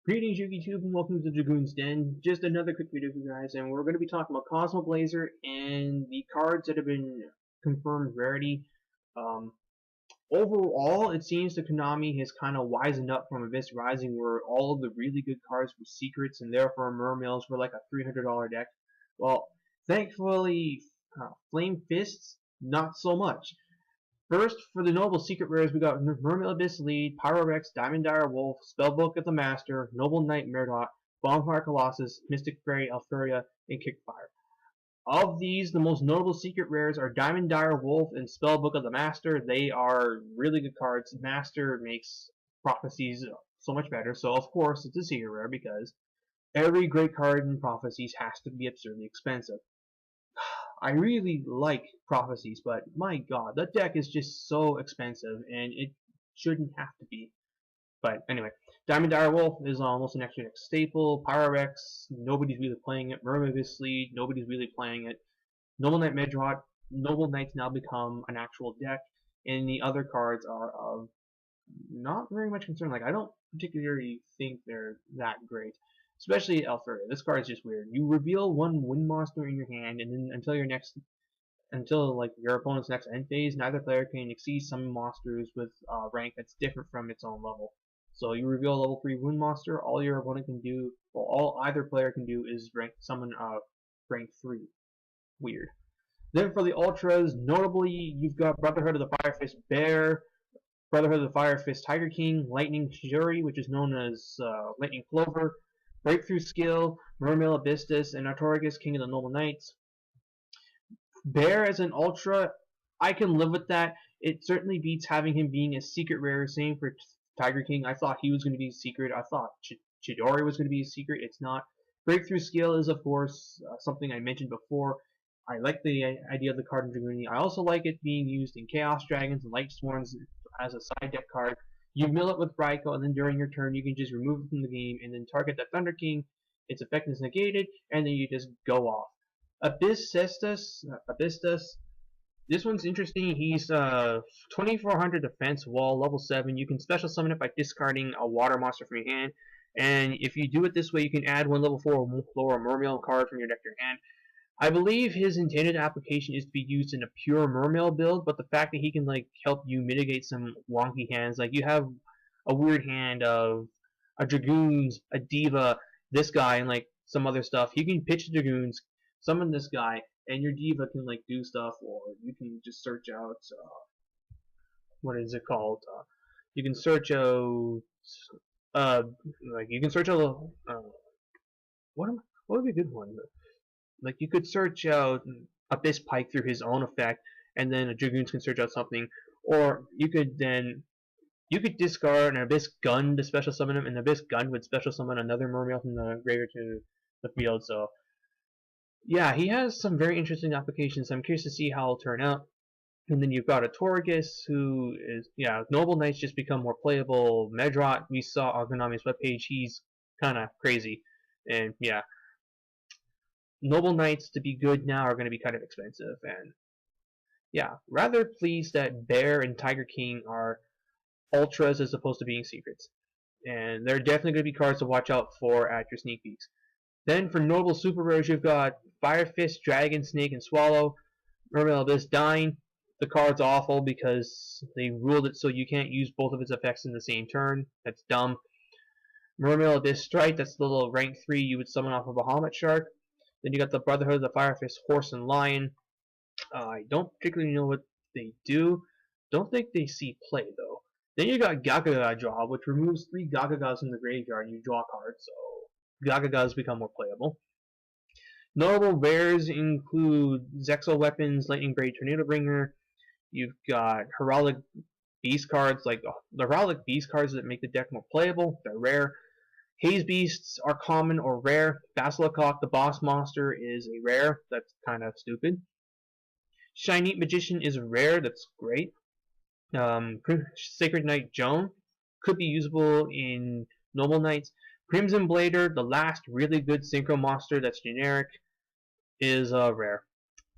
Greetings YouTube and welcome to Dragoon's Den. Just another quick video for you guys, and we're going to be talking about Cosmo Blazer and the cards that have been confirmed rarity. Overall, it seems that Konami has kind of wisened up from Abyss Rising, where all of the really good cards were secrets, and therefore Mermails were like a $300 deck. Well, thankfully, Flame Fists, not so much. First, for the Noble Secret Rares, we got Mermail Abyssleed, Pyrorex, Diamond Dire Wolf, Spellbook of the Master, Noble Knight Medraut, Bonfire Colossus, Mystic Fairy, Elfuria, and Kickfire. Of these, the most notable secret rares are Diamond Dire Wolf and Spellbook of the Master. They are really good cards. Master makes Prophecies so much better, so of course it's a secret rare because every great card in Prophecies has to be absurdly expensive. I really like Prophecies, but my god, that deck is just so expensive, and it shouldn't have to be. But anyway, Diamond Dire Wolf is almost an extra deck staple. Pyrorex, nobody's really playing it. Mermail Abyssleed, nobody's really playing it. Noble Knight Medraut, Noble Knight's now become an actual deck, and the other cards are of not very much concern. Like, I don't particularly think they're that great. Especially Elfuria. This card is just weird. You reveal one wind monster in your hand, and then until like your opponent's next end phase, neither player can exceed some monsters with rank that's different from its own level. So you reveal a level 3 wound monster. All your opponent can do, well, all either player can do is summon rank 3. Weird. Then for the ultras, notably you've got Brotherhood of the Fire Fist Bear, Brotherhood of the Fire Fist Tiger King, Lightning Chidori, which is known as Lightning Plover, Breakthrough Skill, Mermail Abyssteus, and Artorigus, King of the Noble Knights. Bear as an ultra, I can live with that. It certainly beats having him being a secret rare. Same for Tiger King. I thought he was going to be a secret. I thought Chidori was going to be a secret. It's not. Breakthrough Skill is, of course, something I mentioned before. I like the idea of the card in Dragoon. I also like it being used in Chaos Dragons and Light Swarms as a side deck card. You mill it with Raikou, and then during your turn, you can just remove it from the game, and then target that Thunder King. Its effect is negated, and then you just go off. Abyssteus, this one's interesting. He's 2400 defense wall, level 7. You can special summon it by discarding a water monster from your hand, and if you do it this way, you can add one level 4 or lower Mermail card from your deck to your hand. I believe his intended application is to be used in a pure Mermail build, but the fact that he can like help you mitigate some wonky hands, like you have a weird hand of a Dragoons, a Diva, this guy, and like some other stuff. You can pitch Dragoons, summon this guy, and your Diva can like do stuff, or you can just search out what is it called? You can search out like you can search out what would be a good one? Like you could search out Abyss Pike through his own effect, and then a Dragoons can search out something, or you could discard an Abyss Gun to special summon him, and Abyss Gun would special summon another Mermail from the graveyard to the field. So yeah, he has some very interesting applications. I'm curious to see how it'll turn out. And then you've got Artorigus, who is, yeah, Noble Knights just become more playable. Medraut, we saw on Konami's webpage, he's kind of crazy, and yeah. Noble Knights to be good now are going to be kind of expensive, and yeah, rather pleased that Bear and Tiger King are ultras as opposed to being secrets, and they're definitely going to be cards to watch out for at your sneak peeks. Then for Noble Super Rares, you've got Fire Fist, Dragon, Snake, and Swallow, Mermail Abysdine. The card's awful because they ruled it so you can't use both of its effects in the same turn. That's dumb. Mermail Abysstrite, that's the little rank 3 you would summon off of a Bahamut Shark. Then you got the Brotherhood of the Fire Fist Horse and Lion. I don't particularly know what they do. Don't think they see play though. Then you got Gagagadraw, which removes 3 Gagagas from the graveyard and you draw cards, so Gagagas become more playable. Notable rares include Zexal Weapons, Lightning Braid, Tornado Bringer. You've got Heraldic Beast cards, like the Heraldic Beast cards that make the deck more playable. They're rare. Haze Beasts are common or rare. Basilacock, the boss monster, is a rare. That's kind of stupid. Shiny Magician is rare. That's great. Sacred Knight Joan could be usable in Noble Knights. Crimson Blader, the last really good synchro monster that's generic, is rare.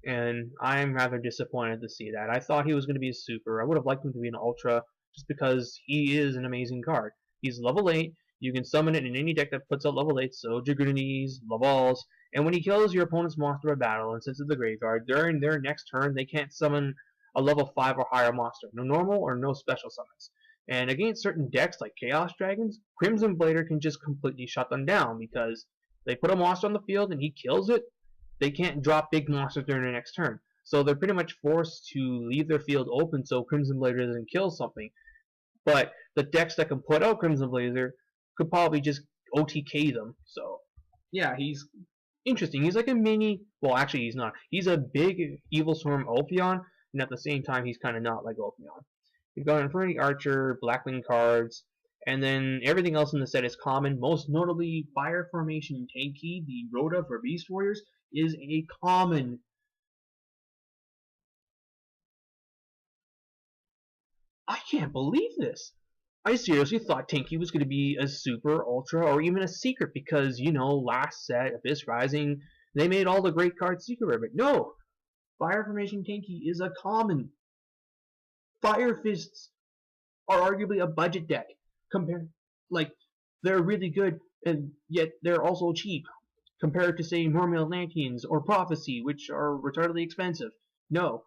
And I'm rather disappointed to see that. I thought he was going to be a super. I would have liked him to be an ultra just because he is an amazing card. He's level 8. You can summon it in any deck that puts out level 8, so Jagunities, Lavals, and when he kills your opponent's monster by battle and sends it to the graveyard, during their next turn they can't summon a level 5 or higher monster. No normal or no special summons. And against certain decks like Chaos Dragons, Crimson Blader can just completely shut them down because they put a monster on the field and he kills it, they can't drop big monsters during their next turn. So they're pretty much forced to leave their field open so Crimson Blader doesn't kill something. But the decks that can put out Crimson Blazer could probably just OTK them. So yeah, he's interesting. He's like a mini, well actually he's not. He's a big Evil Storm Ulpion, and at the same time he's kind of not like Ulpion. You've got Infinity Archer, Blackwing cards, and then everything else in the set is common. Most notably, Fire Formation Tenki, the Rhoda for Beast Warriors, is a common. I can't believe this. I seriously thought Tenki was going to be a super, ultra, or even a secret because, you know, last set, Abyss Rising, they made all the great cards secret rare, but no! Fire Formation Tenki is a common. Fire Fists are arguably a budget deck. Like, they're really good, and yet they're also cheap. Compared to, say, Mermail Atlanteans or Prophecy, which are retardedly expensive. No.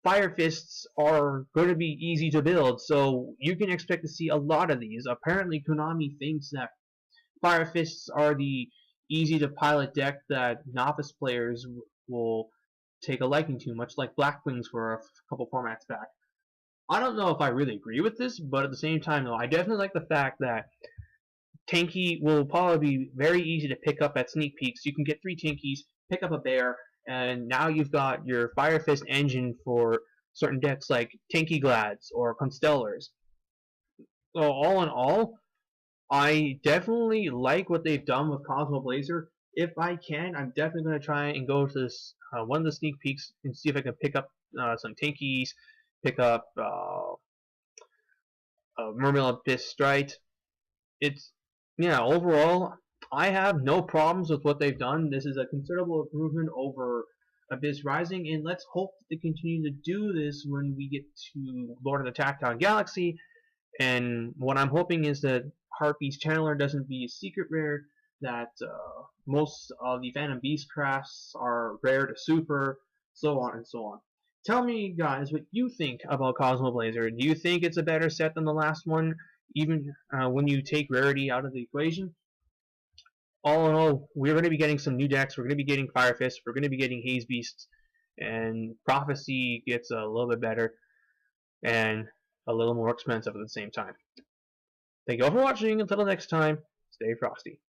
Fire Fists are going to be easy to build, so you can expect to see a lot of these. Apparently, Konami thinks that Fire Fists are the easy to pilot deck that novice players will take a liking to, much like Blackwings were a couple formats back. I don't know if I really agree with this, but at the same time, though, I definitely like the fact that Tenki will probably be very easy to pick up at sneak peeks. You can get 3 Tenkies, pick up a bear, and now you've got your Fire Fist engine for certain decks like Tenki Glads or Constellars. So all in all, I definitely like what they've done with Cosmo Blazer. If I can, I'm definitely going to try and go to this one of the sneak peeks and see if I can pick up some Tenkies, pick up Mermail Abysstrite. It's, yeah, overall, I have no problems with what they've done. This is a considerable improvement over Abyss Rising, and let's hope that they continue to do this when we get to Lord of the Tactile Galaxy. And what I'm hoping is that Harpy's Channeler doesn't be a secret rare, that most of the Phantom Beast crafts are rare to super, so on and so on. Tell me, guys, what you think about Cosmo Blazer. Do you think it's a better set than the last one, even when you take rarity out of the equation? All in all, we're going to be getting some new decks. We're going to be getting Fire Fist. We're going to be getting Haze Beasts. And Prophecy gets a little bit better and a little more expensive at the same time. Thank you all for watching. Until next time, stay frosty.